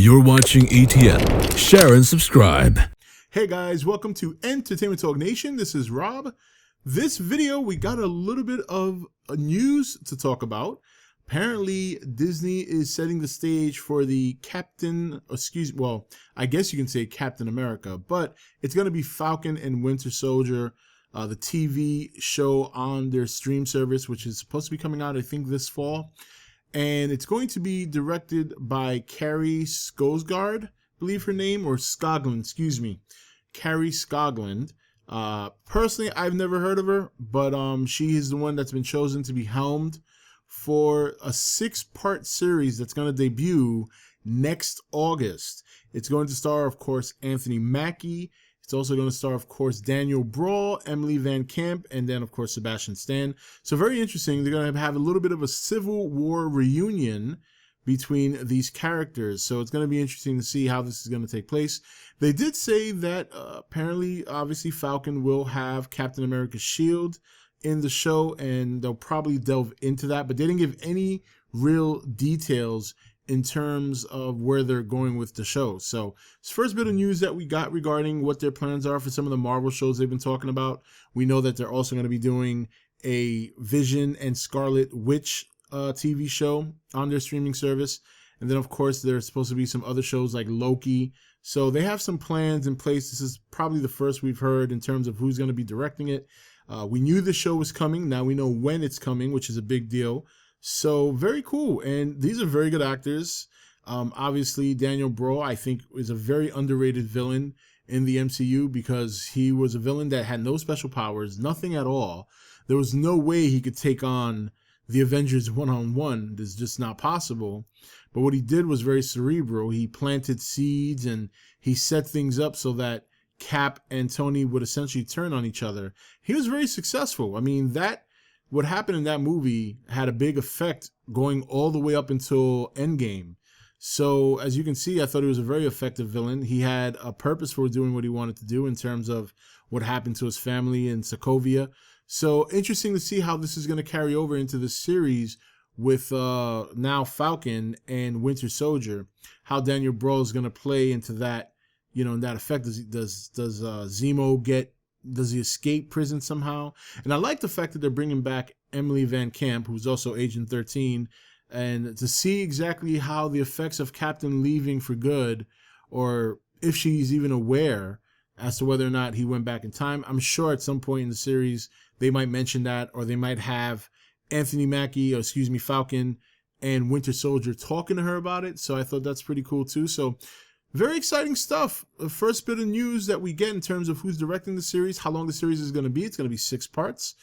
You're watching E.T.N. Share and subscribe. Hey guys, welcome to Entertainment Talk Nation. This is Rob. This video, we got a little bit of news to talk about. Apparently, Disney is setting the stage for the I guess you can say Captain America, but it's going to be Falcon and Winter Soldier, the TV show on their stream service, which is supposed to be coming out, I think, this fall. And it's going to be directed by Kari Skogland, I believe her name, or Skogland, excuse me. Kari Skogland. Personally, I've never heard of her, but she is the one that's been chosen to be helmed for a 6-part series that's going to debut next August. It's going to star, of course, Anthony Mackie. It's also going to star, of course, Daniel Bruhl, Emily Vancamp, and then, of course, Sebastian Stan. So very interesting. They're going to have a little bit of a Civil War reunion between these characters. So it's going to be interesting to see how this is going to take place. They did say that apparently, obviously, Falcon will have Captain America's shield in the show, and they'll probably delve into that. But they didn't give any real details in terms of where they're going with the show. So it's the first bit of news that we got regarding what their plans are for some of the Marvel shows they've been talking about. We know that they're also going to be doing a Vision and Scarlet Witch TV show on their streaming service. And then, of course, there's supposed to be some other shows like Loki. So they have some plans in place. This is probably the first we've heard in terms of who's going to be directing it. We knew the show was coming. Now we know when it's coming, which is a big deal. So very cool. And these are very good actors. Obviously, Daniel Bruhl, I think, is a very underrated villain in the MCU because he was a villain that had no special powers, nothing at all. There was no way he could take on the Avengers one-on-one. It's just not possible. But what he did was very cerebral. He planted seeds and he set things up so that Cap and Tony would essentially turn on each other. He was very successful. I mean, what happened in that movie had a big effect going all the way up until Endgame. So as you can see, I thought he was a very effective villain. He had a purpose for doing what he wanted to do in terms of what happened to his family in Sokovia. So interesting to see how this is going to carry over into the series with now Falcon and Winter Soldier, how Daniel Bruhl is going to play into that, in that effect. Does Zemo does he escape prison somehow? And I like the fact that they're bringing back Emily Vancamp, who's also Agent 13, and to see exactly how the effects of Captain leaving for good, or if she's even aware as to whether or not he went back in time. I'm sure at some point in the series they might mention that, or they might have Anthony Mackie, Falcon and Winter Soldier talking to her about it. So I thought that's pretty cool too. So very exciting stuff. The first bit of news that we get in terms of who's directing the series, how long the series is going to be. It's going to be 6 parts,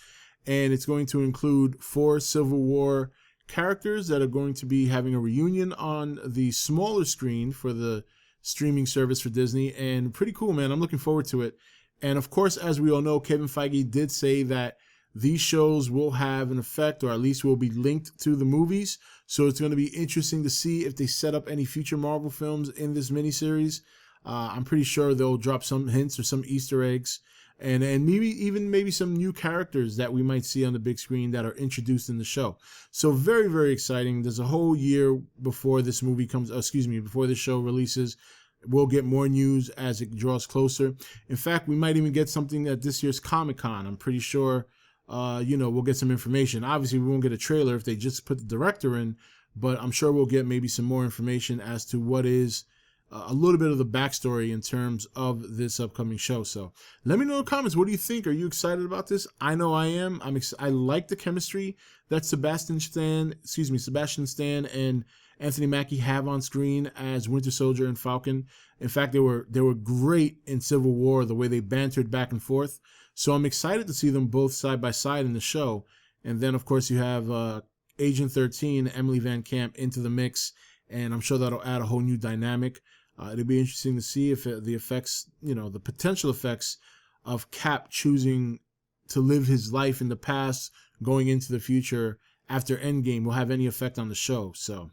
and it's going to include 4 Civil War characters that are going to be having a reunion on the smaller screen for the streaming service for Disney, and pretty cool, man. I'm looking forward to it. And of course, as we all know, Kevin Feige did say that these shows will have an effect, or at least will be linked to the movies. So it's going to be interesting to see if they set up any future Marvel films in this miniseries. I'm pretty sure they'll drop some hints or some Easter eggs, and maybe some new characters that we might see on the big screen that are introduced in the show. So very, very exciting. There's a whole year before this movie before this show releases. We'll get more news as it draws closer. In fact, we might even get something at this year's Comic-Con. I'm pretty sure. We'll get some information. Obviously, we won't get a trailer if they just put the director in, but I'm sure we'll get maybe some more information as to what is a little bit of the backstory in terms of this upcoming show. So let me know in the comments. What do you think? Are you excited about this? I know I am. I like the chemistry that Sebastian Stan and Anthony Mackie have on screen as Winter Soldier and Falcon. In fact, they were great in Civil War, the way they bantered back and forth. So I'm excited to see them both side by side in the show. And then, of course, you have Agent 13, Emily Vancamp, into the mix. And I'm sure that'll add a whole new dynamic. It'll be interesting to see if the effects, the potential effects of Cap choosing to live his life in the past, going into the future after Endgame, will have any effect on the show. So,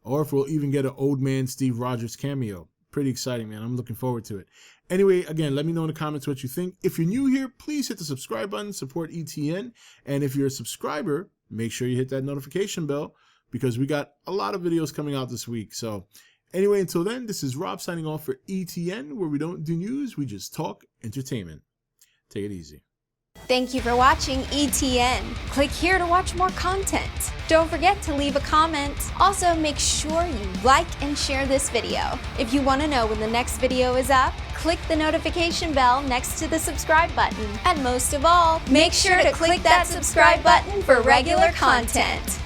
or if we'll even get an old man Steve Rogers cameo. Pretty exciting, man. I'm looking forward to it. Anyway, again, let me know in the comments what you think. If you're new here, please hit the subscribe button, support E.T.N. And if you're a subscriber, make sure you hit that notification bell because we got a lot of videos coming out this week. So Anyway, until then, this is Rob signing off for E.T.N, where we don't do news, we just talk entertainment. Take it easy. Thank you for watching E.T.N. Click here to watch more content. Don't forget to leave a comment. Also, make sure you like and share this video. If you want to know when the next video is up, click the notification bell next to the subscribe button. And most of all, make sure to click that subscribe button for regular content.